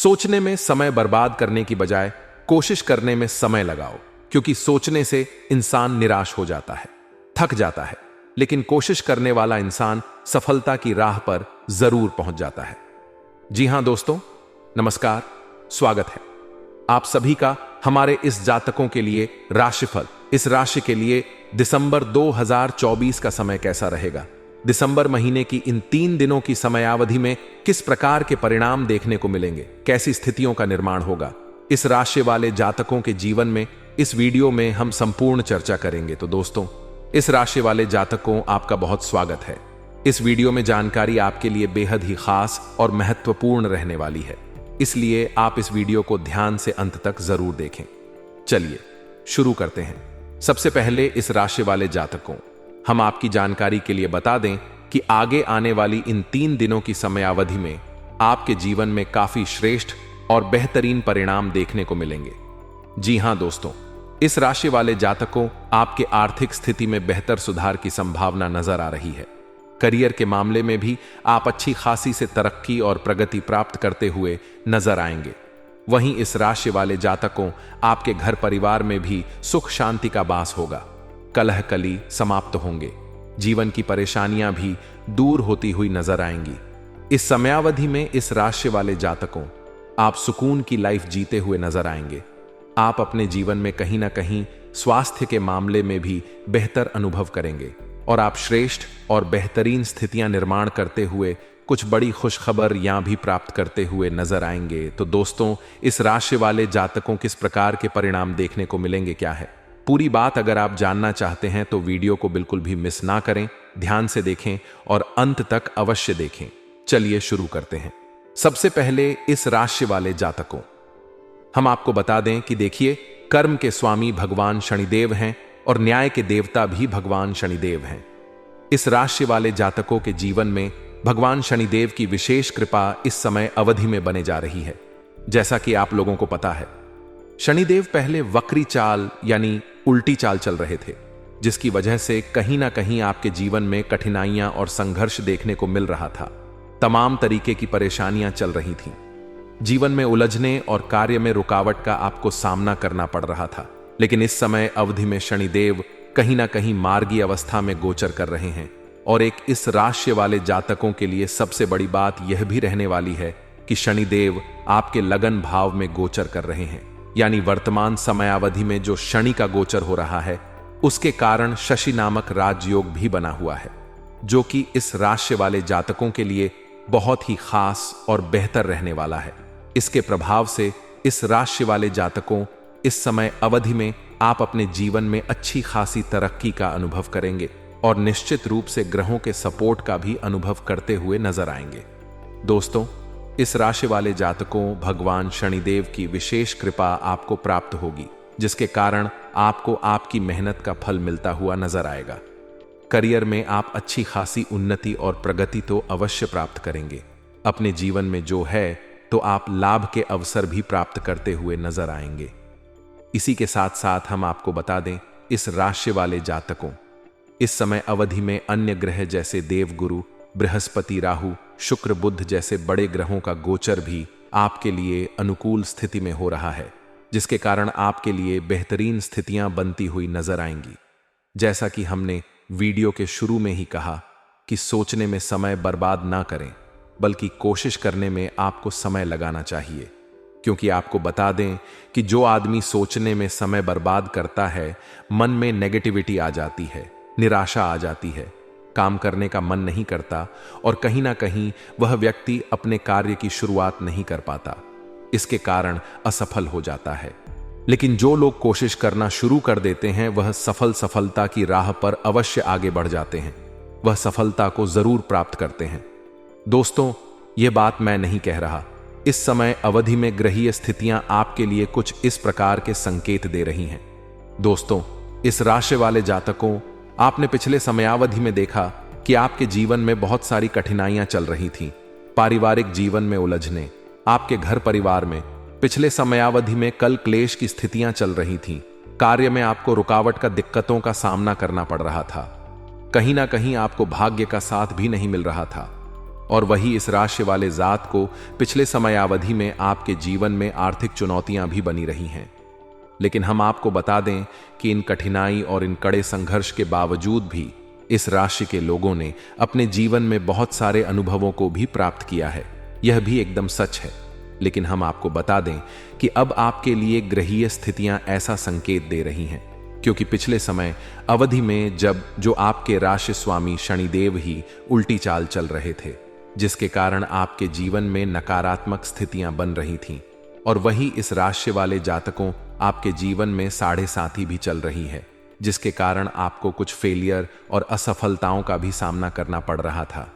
सोचने में समय बर्बाद करने की बजाय कोशिश करने में समय लगाओ, क्योंकि सोचने से इंसान निराश हो जाता है, थक जाता है, लेकिन कोशिश करने वाला इंसान सफलता की राह पर जरूर पहुंच जाता है। जी हां दोस्तों, नमस्कार, स्वागत है आप सभी का हमारे इस जातकों के लिए राशिफल। इस राशि के लिए दिसंबर 2024 का समय कैसा रहेगा? दिसंबर महीने की इन 3 दिनों की समयावधि में किस प्रकार के परिणाम देखने को मिलेंगे? कैसी स्थितियों का निर्माण होगा इस राशि वाले जातकों के जीवन में? इस वीडियो में हम संपूर्ण चर्चा करेंगे। तो दोस्तों, इस राशि वाले जातकों, आपका बहुत स्वागत है। इस वीडियो में जानकारी आपके लिए बेहद ही खास और महत्वपूर्ण रहने वाली है, इसलिए आप इस वीडियो को ध्यान से अंत तक जरूर देखें। चलिए शुरू करते हैं। सबसे पहले इस राशि वाले जातकों, हम आपकी जानकारी के लिए बता दें कि आगे आने वाली इन 3 दिनों की समयावधि में आपके जीवन में काफी श्रेष्ठ और बेहतरीन परिणाम देखने को मिलेंगे। जी हां दोस्तों, इस राशि वाले जातकों, आपके आर्थिक स्थिति में बेहतर सुधार की संभावना नजर आ रही है। करियर के मामले में भी आप अच्छी खासी से तरक्की और प्रगति प्राप्त करते हुए नजर आएंगे। वहीं इस राशि वाले जातकों, आपके घर परिवार में भी सुख शांति का वास होगा। कलह कली समाप्त होंगे। जीवन की परेशानियां भी दूर होती हुई नजर आएंगी। इस समयावधि में इस राशि वाले जातकों, आप सुकून की लाइफ जीते हुए नजर आएंगे। आप अपने जीवन में कहीं ना कहीं स्वास्थ्य के मामले में भी बेहतर अनुभव करेंगे और आप श्रेष्ठ और बेहतरीन स्थितियां निर्माण करते हुए कुछ बड़ी खुशखबर यहां भी प्राप्त करते हुए नजर आएंगे। तो दोस्तों, इस राशि वाले जातकों किस प्रकार के परिणाम देखने को मिलेंगे, क्या है पूरी बात? अगर आप जानना चाहते हैं तो वीडियो को बिल्कुल भी मिस ना करें, ध्यान से देखें और अंत तक अवश्य देखें। चलिए शुरू करते हैं। सबसे पहले इस राशि वाले जातकों, हम आपको बता दें कि देखिए, कर्म के स्वामी भगवान शनिदेव हैं और न्याय के देवता भी भगवान शनिदेव हैं। इस राशि वाले जातकों के जीवन में भगवान शनिदेव की विशेष कृपा इस समय अवधि में बने जा रही है। जैसा कि आप लोगों को पता है, शनिदेव पहले वक्री चाल यानी उल्टी चाल चल रहे थे, जिसकी वजह से कहीं ना कहीं आपके जीवन में कठिनाइयां और संघर्ष देखने को मिल रहा था। तमाम तरीके की परेशानियां चल रही थीं। जीवन में उलझने और कार्य में रुकावट का आपको सामना करना पड़ रहा था। लेकिन इस समय अवधि में शनिदेव कहीं ना कहीं मार्गी अवस्था में गोचर कर रहे हैं। और एक इस राशि वाले जातकों के लिए सबसे बड़ी बात यह भी रहने वाली है कि शनिदेव आपके लगन भाव में गोचर कर रहे हैं। यानी वर्तमान समयावधि में जो शनि का गोचर हो रहा है, उसके कारण शशि नामक राजयोग भी बना हुआ है, जो कि इस राशि वाले जातकों के लिए बहुत ही खास और बेहतर रहने वाला है। इसके प्रभाव से इस राशि वाले जातकों, इस समय अवधि में आप अपने जीवन में अच्छी खासी तरक्की का अनुभव करेंगे और निश्चित रूप से ग्रहों के सपोर्ट का भी अनुभव करते हुए नजर आएंगे। दोस्तों, इस राशि वाले जातकों, भगवान शनिदेव की विशेष कृपा आपको प्राप्त होगी, जिसके कारण आपको आपकी मेहनत का फल मिलता हुआ नजर आएगा। करियर में आप अच्छी खासी उन्नति और प्रगति तो अवश्य प्राप्त करेंगे। अपने जीवन में जो है तो आप लाभ के अवसर भी प्राप्त करते हुए नजर आएंगे। इसी के साथ साथ हम आपको बता दें, इस राशि वाले जातकों, इस समय अवधि में अन्य ग्रह जैसे देवगुरु, बृहस्पति, राहु, शुक्र, बुध जैसे बड़े ग्रहों का गोचर भी आपके लिए अनुकूल स्थिति में हो रहा है, जिसके कारण आपके लिए बेहतरीन स्थितियां बनती हुई नजर आएंगी। जैसा कि हमने वीडियो के शुरू में ही कहा कि सोचने में समय बर्बाद ना करें, बल्कि कोशिश करने में आपको समय लगाना चाहिए। क्योंकि आपको बता दें कि जो आदमी सोचने में समय बर्बाद करता है, मन में नेगेटिविटी आ जाती है, निराशा आ जाती है, काम करने का मन नहीं करता और कहीं ना कहीं वह व्यक्ति अपने कार्य की शुरुआत नहीं कर पाता। इसके कारण असफल हो जाता है। लेकिन जो लोग कोशिश करना शुरू कर देते हैं, वह सफलता की राह पर अवश्य आगे बढ़ जाते हैं। वह सफलता को जरूर प्राप्त करते हैं। दोस्तों, यह बात मैं नहीं कह रहा। इस समय अवधि में ग्रहीय स्थितियां आपके लिए कुछ इस प्रकार के संकेत दे रही हैं। दोस्तों, इस राशि वाले जातकों, आपने पिछले समयावधि में देखा कि आपके जीवन में बहुत सारी कठिनाइयां चल रही थीं। पारिवारिक जीवन में उलझने, आपके घर परिवार में पिछले समयावधि में कल क्लेश की स्थितियां चल रही थीं। कार्य में आपको रुकावट का दिक्कतों का सामना करना पड़ रहा था। कहीं ना कहीं आपको भाग्य का साथ भी नहीं मिल रहा था। और वही इस राशि वाले जात को पिछले समयावधि में आपके जीवन में आर्थिक चुनौतियां भी बनी रही हैं। लेकिन हम आपको बता दें कि इन कठिनाई और इन कड़े संघर्ष के बावजूद भी इस राशि के लोगों ने अपने जीवन में बहुत सारे अनुभवों को भी प्राप्त किया है। यह भी एकदम सच है। लेकिन हम आपको बता दें कि अब आपके लिए ग्रहीय स्थितियां ऐसा संकेत दे रही हैं, क्योंकि पिछले समय अवधि में जब जो आपके राशि स्वामी शनिदेव ही उल्टी चाल चल रहे थे, जिसके कारण आपके जीवन में नकारात्मक स्थितियां बन रही थीं, और वही इस राशि वाले जातकों आपके जीवन में साढ़े साथी भी चल रही है, जिसके कारण आपको कुछ फेलियर और असफलताओं का भी सामना करना पड़ रहा था।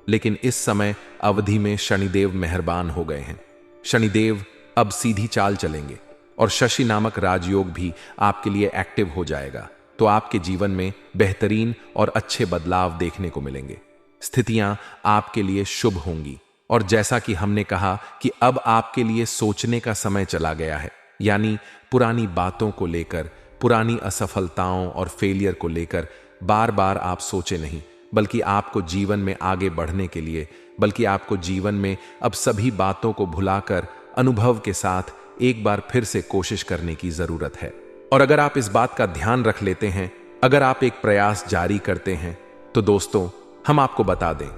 लेकिन इस समय अवधि में शनिदेव मेहरबान हो गए हैं। शनिदेव अब सीधी चाल चलेंगे और शशि नामक राजयोग भी आपके लिए एक्टिव हो जाएगा। तो आपके जीवन में बेहतरीन और अच्छे बदलाव देखने को मिलेंगे। स्थितियां आपके लिए शुभ होंगी। और जैसा कि हमने कहा कि अब आपके लिए सोचने का समय चला गया है, यानी पुरानी बातों को लेकर, पुरानी असफलताओं और फेलियर को लेकर बार बार आप सोचे नहीं, बल्कि आपको जीवन में आगे बढ़ने के लिए, बल्कि आपको जीवन में अब सभी बातों को भुलाकर अनुभव के साथ एक बार फिर से कोशिश करने की जरूरत है। और अगर आप इस बात का ध्यान रख लेते हैं, अगर आप एक प्रयास जारी करते हैं, तो दोस्तों हम आपको बता दें,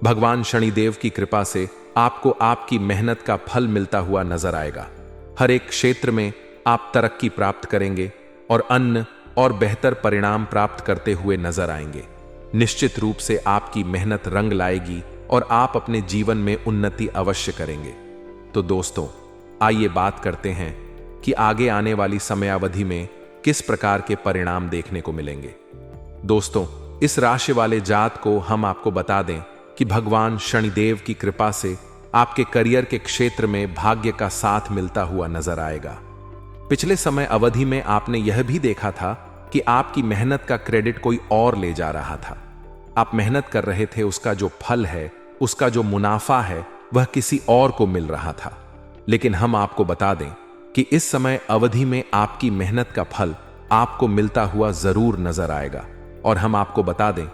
भगवान शनिदेव की कृपा से आपको आपकी मेहनत का फल मिलता हुआ नजर आएगा। हर एक क्षेत्र में आप तरक्की प्राप्त करेंगे और अन्य और बेहतर परिणाम प्राप्त करते हुए नजर आएंगे। निश्चित रूप से आपकी मेहनत रंग लाएगी और आप अपने जीवन में उन्नति अवश्य करेंगे। तो दोस्तों आइए बात करते हैं कि आगे आने वाली समयावधि में किस प्रकार के परिणाम देखने को मिलेंगे। दोस्तों इस राशि वाले जात को हम आपको बता दें कि भगवान शनिदेव की कृपा से आपके करियर के क्षेत्र में भाग्य का साथ मिलता हुआ नजर आएगा। पिछले समय अवधि में आपने यह भी देखा था कि आपकी मेहनत का क्रेडिट कोई और ले जा रहा था। आप मेहनत कर रहे थे, उसका जो फल है, उसका जो मुनाफा है, वह किसी और को मिल रहा था। लेकिन हम आपको बता दें कि इस समय अवधि में आपकी मेहनत का फल आपको मिलता हुआ जरूर नजर आएगा। और हम आपको बता दें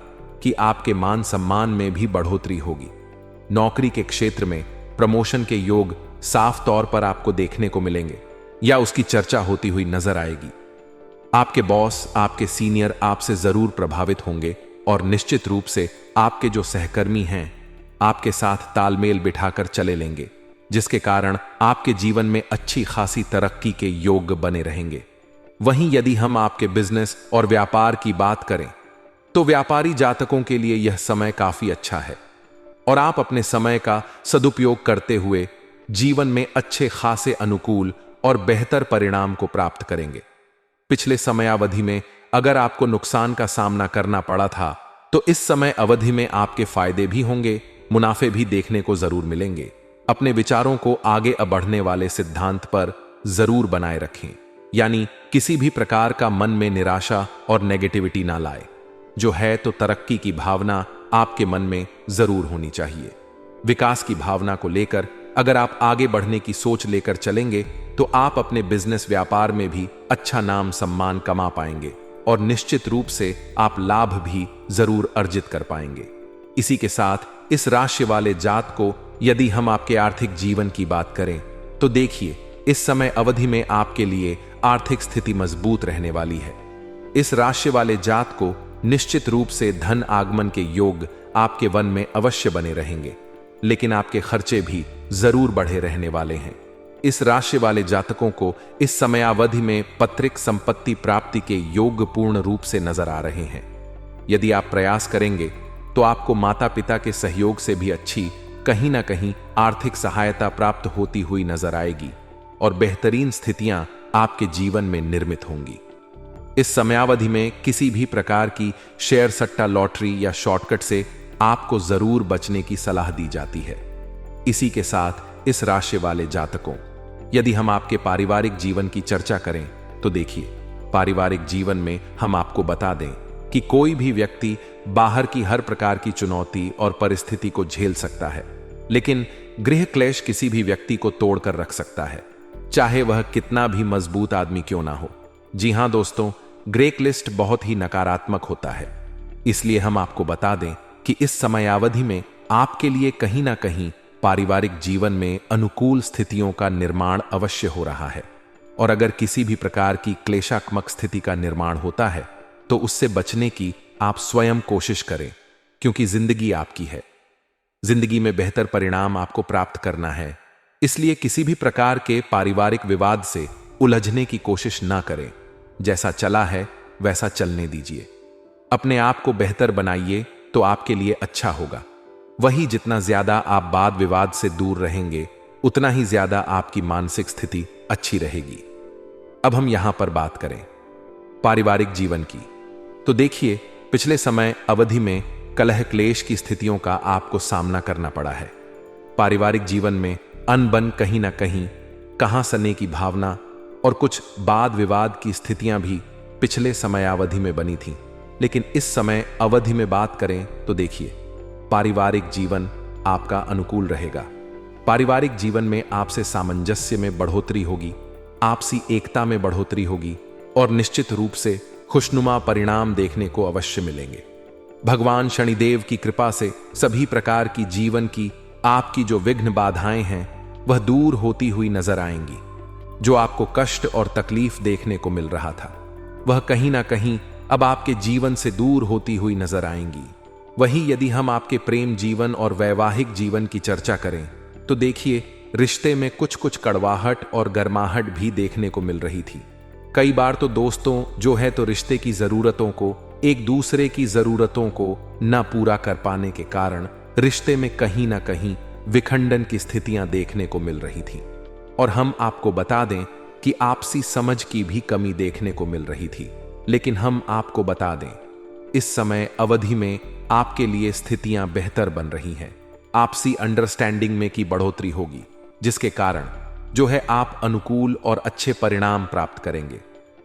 कि आपके मान सम्मान में भी बढ़ोतरी होगी। नौकरी के क्षेत्र में प्रमोशन के योग साफ तौर पर आपको देखने को मिलेंगे या उसकी चर्चा होती हुई नजर आएगी। आपके बॉस, आपके सीनियर आपसे जरूर प्रभावित होंगे और निश्चित रूप से आपके जो सहकर्मी हैं आपके साथ तालमेल बिठाकर चले लेंगे, जिसके कारण आपके जीवन में अच्छी खासी तरक्की के योग बने रहेंगे। वहीं यदि हम आपके बिजनेस और व्यापार की बात करें तो व्यापारी जातकों के लिए यह समय काफी अच्छा है और आप अपने समय का सदुपयोग करते हुए जीवन में अच्छे खासे अनुकूल और बेहतर परिणाम को प्राप्त करेंगे। पिछले समयावधि में अगर आपको नुकसान का सामना करना पड़ा था, तो इस समय अवधि में आपके फायदे भी होंगे, मुनाफे भी देखने को जरूर मिलेंगे। अपने विचारों को आगे बढ़ने वाले सिद्धांत पर जरूर बनाए रखें, यानी किसी भी प्रकार का मन में निराशा और नेगेटिविटी ना लाए। जो है तो तरक्की की भावना आपके मन में जरूर होनी चाहिए। विकास की भावना को लेकर अगर आप आगे बढ़ने की सोच लेकर चलेंगे तो आप अपने बिजनेस व्यापार में भी अच्छा नाम सम्मान कमा पाएंगे और निश्चित रूप से आप लाभ भी जरूर अर्जित कर पाएंगे। इसी के साथ इस राशि वाले जात को यदि हम आपके आर्थिक जीवन की बात करें तो देखिए, इस समय अवधि में आपके लिए आर्थिक स्थिति मजबूत रहने वाली है। इस राशि वाले जात को निश्चित रूप से धन आगमन के योग आपके वन में अवश्य बने रहेंगे, लेकिन आपके खर्चे भी जरूर बढ़े रहने वाले हैं। इस राशि वाले जातकों को इस समयावधि में पैतृक संपत्ति प्राप्ति के योग पूर्ण रूप से नजर आ रहे हैं। यदि आप प्रयास करेंगे तो आपको माता पिता के सहयोग से भी अच्छी कहीं ना कहीं आर्थिक सहायता प्राप्त होती हुई नजर आएगी और बेहतरीन स्थितियां आपके जीवन में निर्मित होंगी। इस समयावधि में किसी भी प्रकार की शेयर सट्टा, लॉटरी या शॉर्टकट से आपको जरूर बचने की सलाह दी जाती है। इसी के साथ इस राशि वाले जातकों, यदि हम आपके पारिवारिक जीवन की चर्चा करें तो देखिए, पारिवारिक जीवन में हम आपको बता दें कि कोई भी व्यक्ति बाहर की हर प्रकार की चुनौती और परिस्थिति को झेल सकता है, लेकिन गृह क्लेश किसी भी व्यक्ति को तोड़कर रख सकता है, चाहे वह कितना भी मजबूत आदमी क्यों ना हो। जी हां दोस्तों, ग्रेक लिस्ट बहुत ही नकारात्मक होता है। इसलिए हम आपको बता दें कि इस समयावधि में आपके लिए कहीं ना कहीं पारिवारिक जीवन में अनुकूल स्थितियों का निर्माण अवश्य हो रहा है। और अगर किसी भी प्रकार की क्लेशात्मक स्थिति का निर्माण होता है तो उससे बचने की आप स्वयं कोशिश करें, क्योंकि जिंदगी आपकी है। जिंदगी में बेहतर परिणाम आपको प्राप्त करना है, इसलिए किसी भी प्रकार के पारिवारिक विवाद से उलझने की कोशिश ना करें। जैसा चला है वैसा चलने दीजिए। अपने आप को बेहतर बनाइए तो आपके लिए अच्छा होगा। वही जितना ज्यादा आप वाद विवाद से दूर रहेंगे उतना ही ज्यादा आपकी मानसिक स्थिति अच्छी रहेगी। अब हम यहां पर बात करें पारिवारिक जीवन की, तो देखिए पिछले समय अवधि में कलह क्लेश की स्थितियों का आपको सामना करना पड़ा है। पारिवारिक जीवन में अनबन कहीं ना कहीं, कहां सने की भावना और कुछ वाद विवाद की स्थितियां भी पिछले समयावधि में बनी थीं। लेकिन इस समय अवधि में बात करें तो देखिए पारिवारिक जीवन आपका अनुकूल रहेगा। पारिवारिक जीवन में आपसे सामंजस्य में बढ़ोतरी होगी, आपसी एकता में बढ़ोतरी होगी और निश्चित रूप से खुशनुमा परिणाम देखने को अवश्य मिलेंगे। भगवान शनिदेव की कृपा से सभी प्रकार की जीवन की आपकी जो विघ्न बाधाएं हैं वह दूर होती हुई नजर आएंगी। जो आपको कष्ट और तकलीफ देखने को मिल रहा था वह कहीं ना कहीं अब आपके जीवन से दूर होती हुई नजर आएंगी। वही यदि हम आपके प्रेम जीवन और वैवाहिक जीवन की चर्चा करें तो देखिए रिश्ते में कुछ कुछ कड़वाहट और गर्माहट भी देखने को मिल रही थी। कई बार तो दोस्तों जो है तो रिश्ते की जरूरतों को, एक दूसरे की जरूरतों को न पूरा कर पाने के कारण रिश्ते में कहीं ना कहीं विखंडन की स्थितियां देखने को मिल रही थी। और हम आपको बता दें कि आपसी समझ की भी कमी देखने को मिल रही थी। लेकिन हम आपको बता दें इस समय अवधि में आपके लिए स्थितियां बेहतर बन रही हैं। आपसी अंडरस्टैंडिंग में की बढ़ोतरी होगी, जिसके कारण जो है आप अनुकूल और अच्छे परिणाम प्राप्त करेंगे।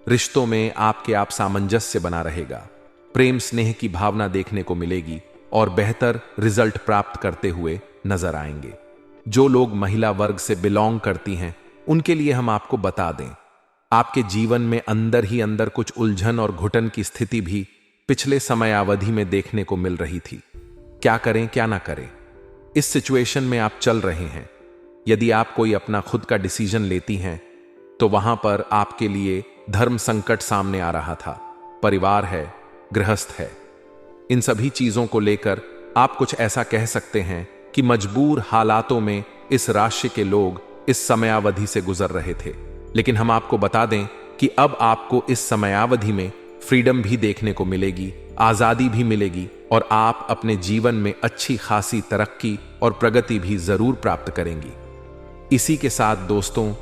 रिश्तों में आपके आप सामंजस्य बना रहेगा, प्रेम स्नेह की भावना देखने को मिलेगी और बेहतर रिजल्ट प्राप्त करते हुए नजर आएंगे। जो लोग महिला वर्ग से बिलोंग करती हैं उनके लिए हम आपको बता दें आपके जीवन में अंदर ही अंदर कुछ उलझन और घुटन की स्थिति भी पिछले समयावधि में देखने को मिल रही थी। क्या करें क्या ना करें, इस सिचुएशन में आप चल रहे हैं। यदि आप कोई अपना खुद का डिसीजन लेती हैं तो वहां पर आपके लिए धर्म संकट सामने आ रहा था, परिवार है, गृहस्थ है। इन सभी चीजों को लेकर आप कुछ ऐसा कह सकते हैं कि मजबूर हालातों में इस राशि के लोग इस समयावधि से गुजर रहे थे। लेकिन हम आपको बता दें कि अब आपको इस समयावधि में फ्रीडम भी देखने को मिलेगी, आजादी भी मिलेगी और आप अपने जीवन में अच्छी खासी तरक्की और प्रगति भी जरूर प्राप्त करेंगी। इसी के साथ दोस्तों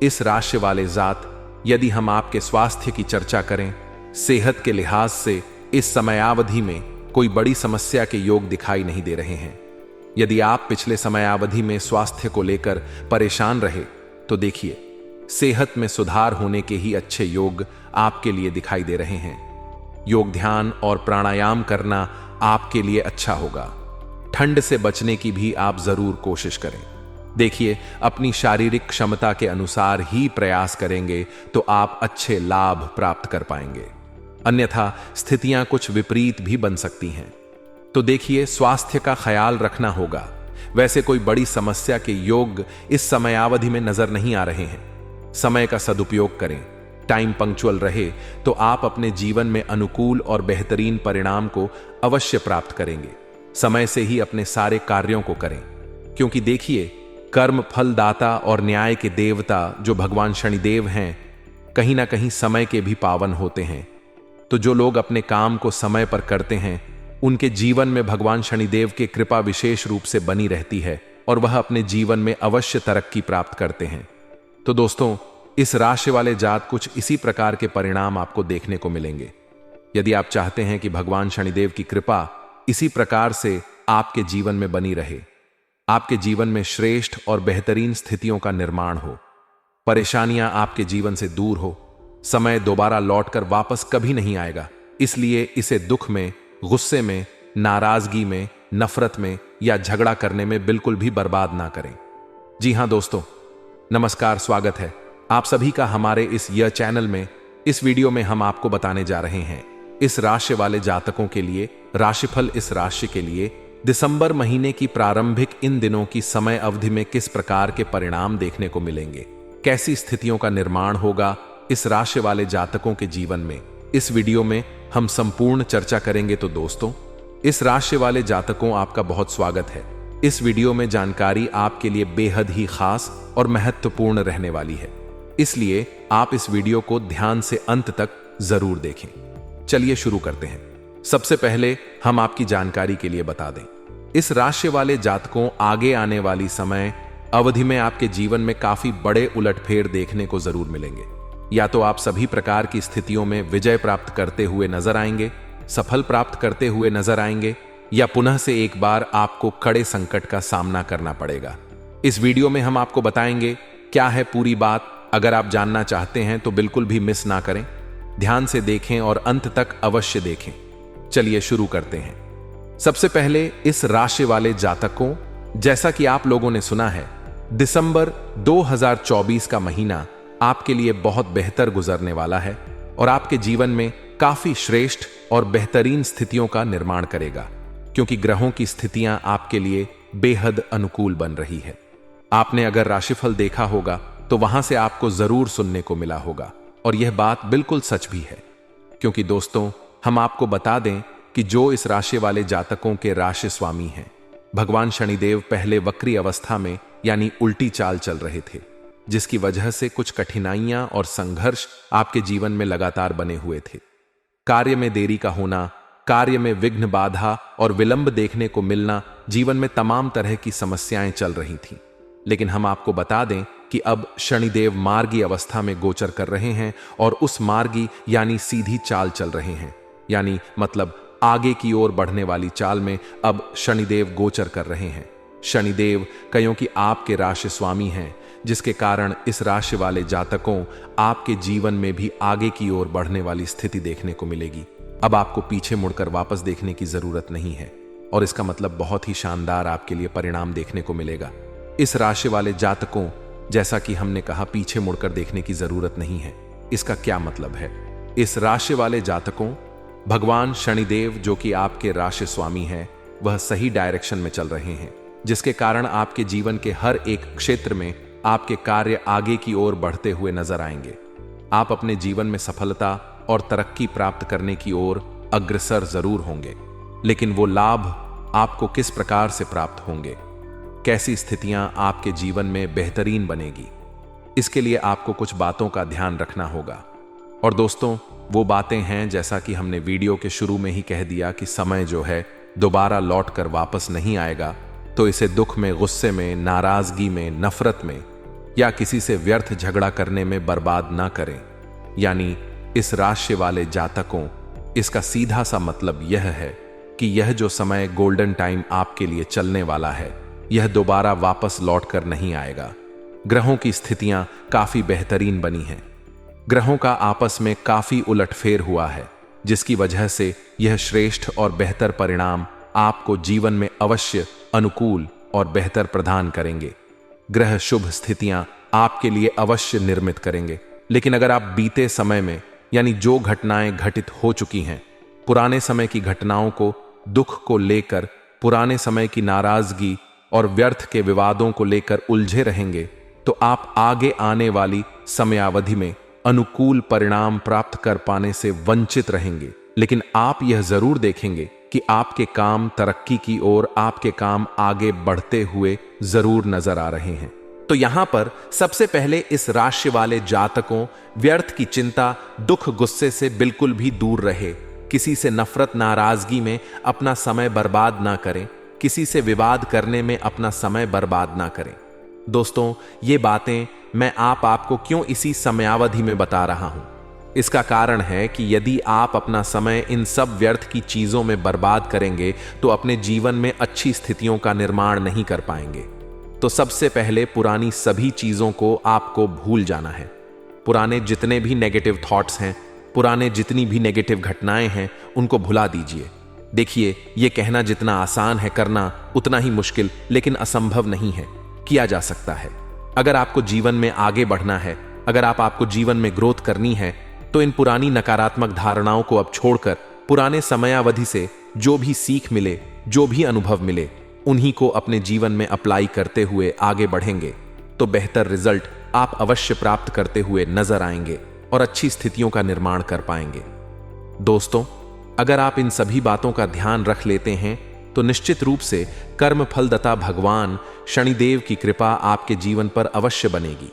इस राशि वाले जात, यदि हम आपके स्वास्थ्य की चर्चा करें, सेहत के लिहाज से इस समयावधि में कोई बड़ी समस्या के योग दिखाई नहीं दे रहे हैं। यदि आप पिछले समयावधि में स्वास्थ्य को लेकर परेशान रहे तो देखिए सेहत में सुधार होने के ही अच्छे योग आपके लिए दिखाई दे रहे हैं। योग, ध्यान और प्राणायाम करना आपके लिए अच्छा होगा। ठंड से बचने की भी आप जरूर कोशिश करें। देखिए अपनी शारीरिक क्षमता के अनुसार ही प्रयास करेंगे तो आप अच्छे लाभ प्राप्त कर पाएंगे, अन्यथा स्थितियां कुछ विपरीत भी बन सकती हैं। तो देखिए स्वास्थ्य का ख्याल रखना होगा। वैसे कोई बड़ी समस्या के योग इस समयावधि में नजर नहीं आ रहे हैं। समय का सदुपयोग करें, टाइम पंक्चुअल रहे तो आप अपने जीवन में अनुकूल और बेहतरीन परिणाम को अवश्य प्राप्त करेंगे। समय से ही अपने सारे कार्यों को करें, क्योंकि देखिए कर्म फलदाता और न्याय के देवता जो भगवान शनिदेव हैं कहीं ना कहीं समय के भी पावन होते हैं। तो जो लोग अपने काम को समय पर करते हैं उनके जीवन में भगवान शनिदेव की कृपा विशेष रूप से बनी रहती है और वह अपने जीवन में अवश्य तरक्की प्राप्त करते हैं। तो दोस्तों इस राशि वाले जात कुछ इसी प्रकार के परिणाम आपको देखने को मिलेंगे। यदि आप चाहते हैं कि भगवान शनिदेव की कृपा इसी प्रकार से आपके जीवन में बनी रहे, आपके जीवन में श्रेष्ठ और बेहतरीन स्थितियों का निर्माण हो, परेशानियां आपके जीवन से दूर हो, समय दोबारा लौटकर वापस कभी नहीं आएगा, इसलिए इसे दुख में, गुस्से में, नाराजगी में, नफरत में या झगड़ा करने में बिल्कुल भी बर्बाद ना करें। जी हां दोस्तों, नमस्कार, स्वागत है आप सभी का हमारे इस चैनल में। इस वीडियो में हम आपको बताने जा रहे हैं इस राशि वाले जातकों के लिए राशिफल, इस राशि के लिए दिसंबर महीने की प्रारंभिक इन दिनों की समय अवधि में किस प्रकार के परिणाम देखने को मिलेंगे, कैसी स्थितियों का निर्माण होगा इस राशि वाले जातकों के जीवन में, इस वीडियो में हम संपूर्ण चर्चा करेंगे। तो दोस्तों, इस राशि वाले जातकों, आपका बहुत स्वागत है। इस वीडियो में जानकारी आपके लिए बेहद ही खास और महत्वपूर्ण रहने वाली है, इसलिए आप इस वीडियो को ध्यान से अंत तक जरूर देखें। चलिए शुरू करते हैं। सबसे पहले हम आपकी जानकारी के लिए बता दें, इस राशि वाले जातकों, आगे आने वाली समय अवधि में आपके जीवन में काफी बड़े उलटफेर देखने को जरूर मिलेंगे। या तो आप सभी प्रकार की स्थितियों में विजय प्राप्त करते हुए नजर आएंगे, सफल प्राप्त करते हुए नजर आएंगे, या पुनः से एक बार आपको कड़े संकट का सामना करना पड़ेगा। इस वीडियो में हम आपको बताएंगे क्या है पूरी बात। अगर आप जानना चाहते हैं तो बिल्कुल भी मिस ना करें, ध्यान से देखें और अंत तक अवश्य देखें। चलिए शुरू करते हैं। सबसे पहले इस राशि वाले जातकों, जैसा कि आप लोगों ने सुना है, दिसंबर 2024 का महीना आपके लिए बहुत बेहतर गुजरने वाला है और आपके जीवन में काफी श्रेष्ठ और बेहतरीन स्थितियों का निर्माण करेगा, क्योंकि ग्रहों की स्थितियां आपके लिए बेहद अनुकूल बन रही है। आपने अगर राशिफल देखा होगा तो वहां से आपको जरूर सुनने को मिला होगा, और यह बात बिल्कुल सच भी है, क्योंकि दोस्तों, हम आपको बता दें कि जो इस राशि वाले जातकों के राशि स्वामी हैं, भगवान शनिदेव पहले वक्री अवस्था में यानी उल्टी चाल चल रहे थे, जिसकी वजह से कुछ कठिनाइयां और संघर्ष आपके जीवन में लगातार बने हुए थे। कार्य में देरी का होना, कार्य में विघ्न, बाधा और विलंब देखने को मिलना, जीवन में तमाम तरह की समस्याएं चल रही थीं। लेकिन हम आपको बता दें कि अब शनिदेव मार्गी अवस्था में गोचर कर रहे हैं और उस मार्गी यानी सीधी चाल चल रहे हैं, यानी मतलब आगे की ओर बढ़ने वाली चाल में अब शनिदेव गोचर कर रहे हैं। शनिदेव कईयों की आपके राशि स्वामी हैं, जिसके कारण इस राशि वाले जातकों, आपके जीवन में भी आगे की ओर बढ़ने वाली स्थिति देखने को मिलेगी। अब आपको पीछे मुड़कर वापस देखने की जरूरत नहीं है, और इसका मतलब बहुत ही शानदार आपके लिए परिणाम देखने को मिलेगा। इस राशि वाले जातकों, जैसा कि हमने कहा, पीछे मुड़कर देखने की जरूरत नहीं है। इसका क्या मतलब है? इस राशि वाले जातकों, भगवान शनिदेव जो कि आपके राशि स्वामी हैं, वह सही डायरेक्शन में चल रहे हैं, जिसके कारण आपके जीवन के हर एक क्षेत्र में आपके कार्य आगे की ओर बढ़ते हुए नजर आएंगे। आप अपने जीवन में सफलता और तरक्की प्राप्त करने की ओर अग्रसर जरूर होंगे, लेकिन वो लाभ आपको किस प्रकार से प्राप्त होंगे, कैसी स्थितियां आपके जीवन में बेहतरीन बनेगी, इसके लिए आपको कुछ बातों का ध्यान रखना होगा। और दोस्तों, वो बातें हैं, जैसा कि हमने वीडियो के शुरू में ही कह दिया, कि समय जो है दोबारा लौट कर वापस नहीं आएगा, तो इसे दुख में, गुस्से में, नाराजगी में, नफरत में या किसी से व्यर्थ झगड़ा करने में बर्बाद ना करें। यानी इस राशि वाले जातकों, इसका सीधा सा मतलब यह है कि यह जो समय गोल्डन टाइम आपके लिए चलने वाला है, यह दोबारा वापस लौट कर नहीं आएगा। ग्रहों की स्थितियां काफी बेहतरीन बनी हैं, ग्रहों का आपस में काफी उलटफेर हुआ है, जिसकी वजह से यह श्रेष्ठ और बेहतर परिणाम आपको जीवन में अवश्य अनुकूल और बेहतर प्रदान करेंगे। ग्रह शुभ स्थितियां आपके लिए अवश्य निर्मित करेंगे। लेकिन अगर आप बीते समय में, यानी जो घटनाएं घटित हो चुकी हैं, पुराने समय की घटनाओं को, दुख को लेकर, पुराने समय की नाराजगी और व्यर्थ के विवादों को लेकर उलझे रहेंगे, तो आप आगे आने वाली समयावधि में अनुकूल परिणाम प्राप्त कर पाने से वंचित रहेंगे। लेकिन आप यह जरूर देखेंगे कि आपके काम तरक्की की ओर, आपके काम आगे बढ़ते हुए जरूर नजर आ रहे हैं। तो यहां पर सबसे पहले इस राशि वाले जातकों, व्यर्थ की चिंता, दुख, गुस्से से बिल्कुल भी दूर रहे। किसी से नफरत, नाराजगी में अपना समय बर्बाद ना करें, किसी से विवाद करने में अपना समय बर्बाद ना करें। दोस्तों, ये बातें मैं आपको क्यों इसी समयावधि में बता रहा हूं? इसका कारण है कि यदि आप अपना समय इन सब व्यर्थ की चीजों में बर्बाद करेंगे, तो अपने जीवन में अच्छी स्थितियों का निर्माण नहीं कर पाएंगे। तो सबसे पहले पुरानी सभी चीजों को आपको भूल जाना है। पुराने जितने भी नेगेटिव थॉट्स हैं, पुराने जितनी भी नेगेटिव घटनाएं हैं, उनको भुला दीजिए। देखिए, ये कहना जितना आसान है, करना उतना ही मुश्किल, लेकिन असंभव नहीं है, किया जा सकता है। अगर आपको जीवन में आगे बढ़ना है, अगर आपको जीवन में ग्रोथ करनी है, तो इन पुरानी नकारात्मक धारणाओं को अब छोड़कर पुराने समयावधि से जो भी सीख मिले जो भी अनुभव मिले उन्हीं को अपने जीवन में अप्लाई करते हुए आगे बढ़ेंगे तो बेहतर रिजल्ट आप अवश्य प्राप्त करते हुए नजर आएंगे और अच्छी स्थितियों का निर्माण कर पाएंगे। दोस्तों, अगर आप इन सभी बातों का ध्यान रख लेते हैं तो निश्चित रूप से कर्म फलदाता भगवान शनिदेव की कृपा आपके जीवन पर अवश्य बनेगी।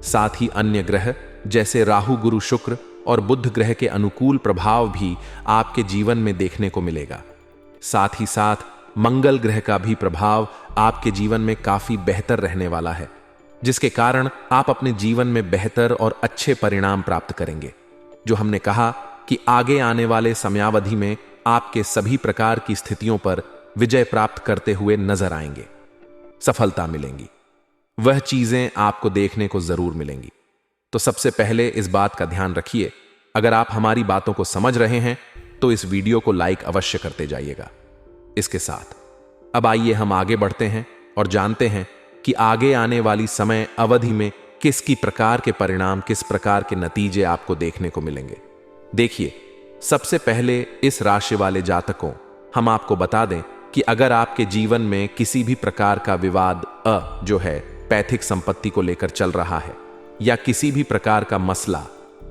साथ ही अन्य ग्रह जैसे राहु, गुरु, शुक्र और बुध ग्रह के अनुकूल प्रभाव भी आपके जीवन में देखने को मिलेगा। साथ ही साथ मंगल ग्रह का भी प्रभाव आपके जीवन में काफी बेहतर रहने वाला है, जिसके कारण आप अपने जीवन में बेहतर और अच्छे परिणाम प्राप्त करेंगे। जो हमने कहा कि आगे आने वाले समयावधि में आपके सभी प्रकार की स्थितियों पर विजय प्राप्त करते हुए नजर आएंगे, सफलता मिलेंगी, वह चीजें आपको देखने को जरूर मिलेंगी। तो सबसे पहले इस बात का ध्यान रखिए, अगर आप हमारी बातों को समझ रहे हैं तो इस वीडियो को लाइक अवश्य करते जाइएगा। इसके साथ अब आइए हम आगे बढ़ते हैं और जानते हैं कि आगे आने वाली समय अवधि में किस प्रकार के परिणाम, किस प्रकार के नतीजे आपको देखने को मिलेंगे। देखिए, सबसे पहले इस राशि वाले जातकों हम आपको बता दें कि अगर आपके जीवन में किसी भी प्रकार का विवाद जो है पैतृक संपत्ति को लेकर चल रहा है, या किसी भी प्रकार का मसला,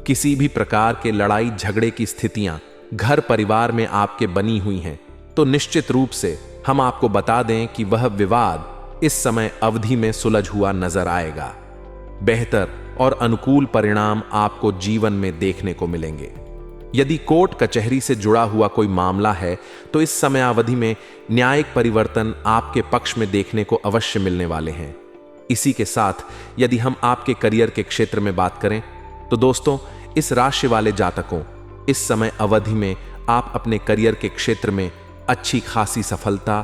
किसी भी प्रकार के लड़ाई झगड़े की स्थितियां घर परिवार में आपके बनी हुई हैं, तो निश्चित रूप से हम आपको बता दें कि वह विवाद इस समय अवधि में सुलझ हुआ नजर आएगा। बेहतर और अनुकूल परिणाम आपको जीवन में देखने को मिलेंगे। यदि कोर्ट कचहरी से जुड़ा हुआ कोई मामला है तो इस समय अवधि में न्यायिक परिवर्तन आपके पक्ष में देखने को अवश्य मिलने वाले हैं। इसी के साथ यदि हम आपके करियर के क्षेत्र में बात करें तो दोस्तों, इस राशि वाले जातकों इस समय अवधि में आप अपने करियर के क्षेत्र में अच्छी खासी सफलता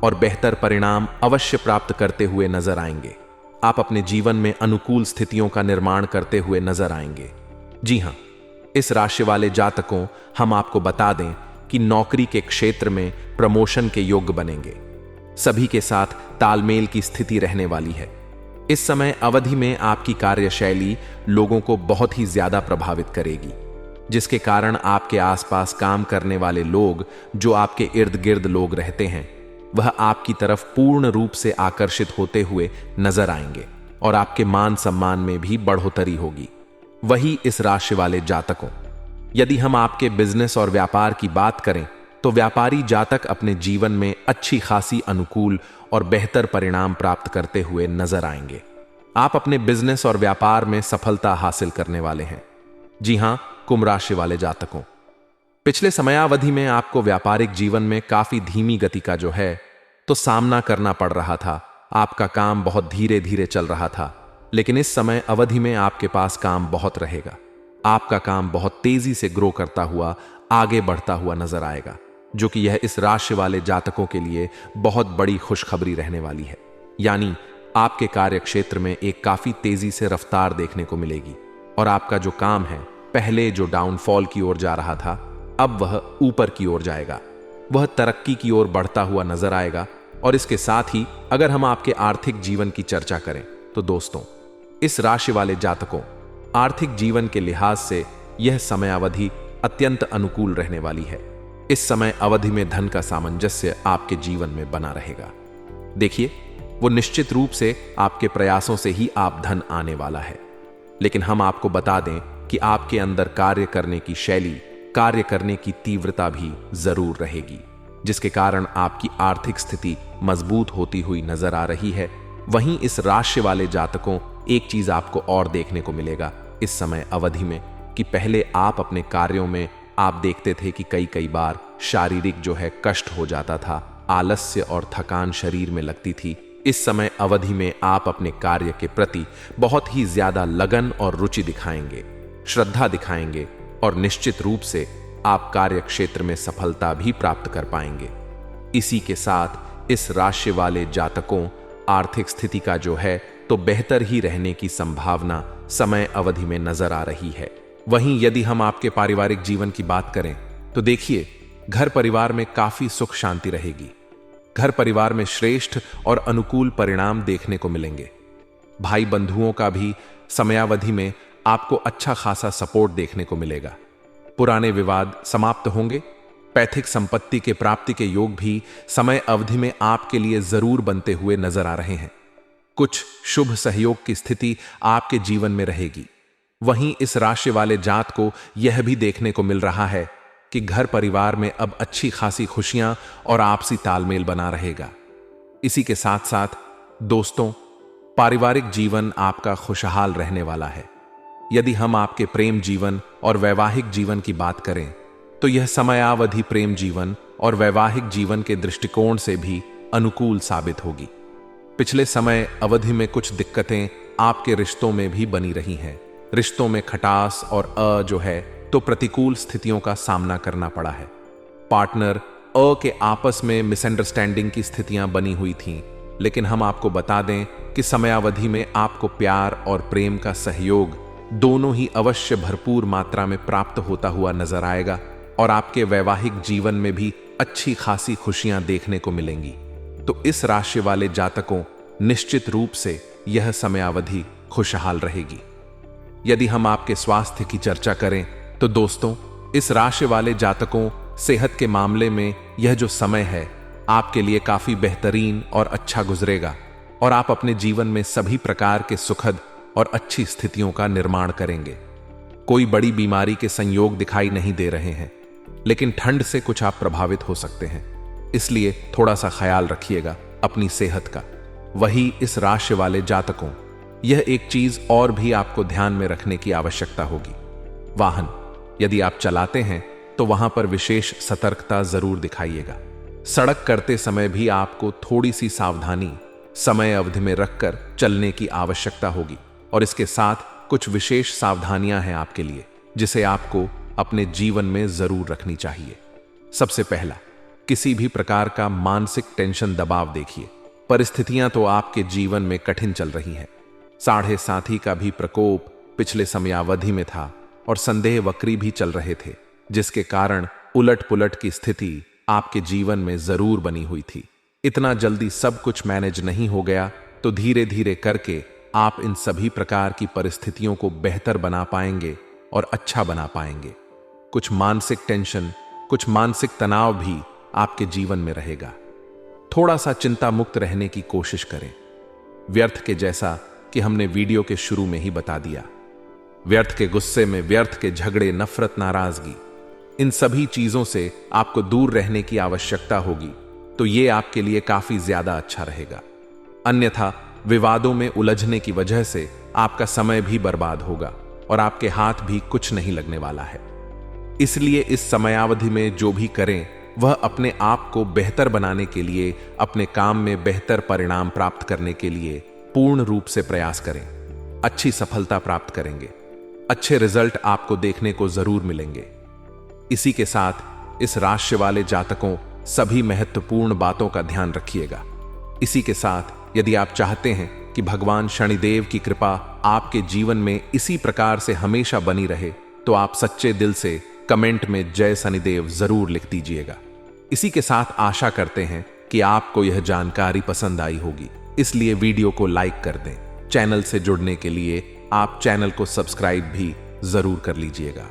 और बेहतर परिणाम अवश्य प्राप्त करते हुए नजर आएंगे। आप अपने जीवन में अनुकूल स्थितियों का निर्माण करते हुए नजर आएंगे। जी हां, इस राशि वाले जातकों हम आपको बता दें कि नौकरी के क्षेत्र में प्रमोशन के योग्य बनेंगे। सभी के साथ तालमेल की स्थिति रहने वाली है। इस समय अवधि में आपकी कार्यशैली लोगों को बहुत ही ज्यादा प्रभावित करेगी, जिसके कारण आपके आसपास काम करने वाले लोग, जो आपके इर्द गिर्द लोग रहते हैं, वह आपकी तरफ पूर्ण रूप से आकर्षित होते हुए नजर आएंगे और आपके मान सम्मान में भी बढ़ोतरी होगी। वही इस राशि वाले जातकों, यदि हम आपके बिजनेस और व्यापार की बात करें तो व्यापारी जातक अपने जीवन में अच्छी खासी अनुकूल और बेहतर परिणाम प्राप्त करते हुए नजर आएंगे। आप अपने बिजनेस और व्यापार में सफलता हासिल करने वाले हैं। जी हां, कुंभ राशि वाले जातकों, पिछले समयावधि में आपको व्यापारिक जीवन में काफी धीमी गति का जो है तो सामना करना पड़ रहा था। आपका काम बहुत धीरे धीरे चल रहा था, लेकिन इस समय अवधि में आपके पास काम बहुत रहेगा। आपका काम बहुत तेजी से ग्रो करता हुआ, आगे बढ़ता हुआ नजर आएगा, जो कि यह इस राशि वाले जातकों के लिए बहुत बड़ी खुशखबरी रहने वाली है। यानी आपके कार्य क्षेत्र में एक काफी तेजी से रफ्तार देखने को मिलेगी और आपका जो काम है, पहले जो डाउनफॉल की ओर जा रहा था, अब वह ऊपर की ओर जाएगा, वह तरक्की की ओर बढ़ता हुआ नजर आएगा। और इसके साथ ही अगर हम आपके आर्थिक जीवन की चर्चा करें तो दोस्तों, इस राशि वाले जातकों आर्थिक जीवन के लिहाज से यह समयावधि अत्यंत अनुकूल रहने वाली है। इस समय अवधि में धन का सामंजस्य आपके जीवन में बना रहेगा। देखिए, वो निश्चित रूप से आपके प्रयासों से ही आप धन आने वाला है, लेकिन हम आपको बता दें कि आपके अंदर कार्य करने की शैली, कार्य करने की तीव्रता भी जरूर रहेगी, जिसके कारण आपकी आर्थिक स्थिति मजबूत होती हुई नजर आ रही है। वहीं इस राशि वाले जातकों एक चीज आपको और देखने को मिलेगा इस समय अवधि में कि पहले आप अपने कार्यों में आप देखते थे कि कई बार शारीरिक जो है कष्ट हो जाता था, आलस्य और थकान शरीर में लगती थी। इस समय अवधि में आप अपने कार्य के प्रति बहुत ही ज्यादा लगन और रुचि दिखाएंगे, श्रद्धा दिखाएंगे और निश्चित रूप से आप कार्य क्षेत्र में सफलता भी प्राप्त कर पाएंगे। इसी के साथ इस राशि वाले जातकों आर्थिक स्थिति का जो है तो बेहतर ही रहने की संभावना समय अवधि में नजर आ रही है। वहीं यदि हम आपके पारिवारिक जीवन की बात करें तो देखिए, घर परिवार में काफी सुख शांति रहेगी। घर परिवार में श्रेष्ठ और अनुकूल परिणाम देखने को मिलेंगे। भाई बंधुओं का भी समयावधि में आपको अच्छा खासा सपोर्ट देखने को मिलेगा। पुराने विवाद समाप्त होंगे पैतृक संपत्ति के प्राप्ति के योग भी समय अवधि में आपके लिए जरूर बनते हुए नजर आ रहे हैं। कुछ शुभ सहयोग की स्थिति आपके जीवन में रहेगी। वहीं इस राशि वाले जात को यह भी देखने को मिल रहा है कि घर परिवार में अब अच्छी खासी खुशियां और आपसी तालमेल बना रहेगा। इसी के साथ साथ दोस्तों, पारिवारिक जीवन आपका खुशहाल रहने वाला है। यदि हम आपके प्रेम जीवन और वैवाहिक जीवन की बात करें तो यह समयावधि प्रेम जीवन और वैवाहिक जीवन के दृष्टिकोण से भी अनुकूल साबित होगी। पिछले समय अवधि में कुछ दिक्कतें आपके रिश्तों में भी बनी रही हैं। रिश्तों में खटास और जो है तो प्रतिकूल स्थितियों का सामना करना पड़ा है। पार्टनर के आपस में मिसअंडरस्टैंडिंग की स्थितियां बनी हुई थीं, लेकिन हम आपको बता दें कि समयावधि में आपको प्यार और प्रेम का सहयोग दोनों ही अवश्य भरपूर मात्रा में प्राप्त होता हुआ नजर आएगा और आपके वैवाहिक जीवन में भी अच्छी खासी खुशियां देखने को मिलेंगी। तो इस राशि वाले जातकों निश्चित रूप से यह समयावधि खुशहाल रहेगी। यदि हम आपके स्वास्थ्य की चर्चा करें तो दोस्तों, इस राशि वाले जातकों सेहत के मामले में यह जो समय है आपके लिए काफी बेहतरीन और अच्छा गुजरेगा और आप अपने जीवन में सभी प्रकार के सुखद और अच्छी स्थितियों का निर्माण करेंगे। कोई बड़ी बीमारी के संयोग दिखाई नहीं दे रहे हैं, लेकिन ठंड से कुछ आप प्रभावित हो सकते हैं, इसलिए थोड़ा सा ख्याल रखिएगा अपनी सेहत का। वही इस राशि वाले जातकों, यह एक चीज और भी आपको ध्यान में रखने की आवश्यकता होगी। वाहन यदि आप चलाते हैं तो वहां पर विशेष सतर्कता जरूर दिखाइएगा। सड़क करते समय भी आपको थोड़ी सी सावधानी समय अवधि में रखकर चलने की आवश्यकता होगी और इसके साथ कुछ विशेष सावधानियां हैं आपके लिए जिसे आपको अपने जीवन में जरूर रखनी चाहिए। सबसे पहला, किसी भी प्रकार का मानसिक टेंशन दबाव देखिए। परिस्थितियां तो आपके जीवन में कठिन चल रही हैं। साढ़े साथी का भी प्रकोप पिछले समयावधि में था और संदेह वक्री भी चल रहे थे, जिसके कारण उलट पुलट की स्थिति आपके जीवन में जरूर बनी हुई थी। इतना जल्दी सब कुछ मैनेज नहीं हो गया, तो धीरे धीरे करके आप इन सभी प्रकार की परिस्थितियों को बेहतर बना पाएंगे और अच्छा बना पाएंगे। कुछ मानसिक टेंशन, कुछ मानसिक तनाव भी आपके जीवन में रहेगा। थोड़ा सा चिंता मुक्त रहने की कोशिश करें। व्यर्थ के, जैसा कि हमने वीडियो के शुरू में ही बता दिया, व्यर्थ के गुस्से में, व्यर्थ के झगड़े, नफरत, नाराजगी, इन सभी चीजों से आपको दूर रहने की आवश्यकता होगी। तो ये आपके लिए काफी ज्यादा अच्छा रहेगा। अन्यथा विवादों में उलझने की वजह से आपका समय भी बर्बाद होगा और आपके हाथ भी कुछ नहीं लगने वाला है। इसलिए इस समयावधि में जो भी करें वह अपने आप को बेहतर बनाने के लिए, अपने काम में बेहतर परिणाम प्राप्त करने के लिए पूर्ण रूप से प्रयास करें। अच्छी सफलता प्राप्त करेंगे, अच्छे रिजल्ट आपको देखने को जरूर मिलेंगे। इसी के साथ इस राशि वाले जातकों सभी महत्वपूर्ण बातों का ध्यान रखिएगा। इसी के साथ यदि आप चाहते हैं कि भगवान शनिदेव की कृपा आपके जीवन में इसी प्रकार से हमेशा बनी रहे, तो आप सच्चे दिल से कमेंट में जय शनिदेव जरूर लिख दीजिएगा। इसी के साथ आशा करते हैं कि आपको यह जानकारी पसंद आई होगी, इसलिए वीडियो को लाइक कर दें। चैनल से जुड़ने के लिए आप चैनल को सब्सक्राइब भी जरूर कर लीजिएगा।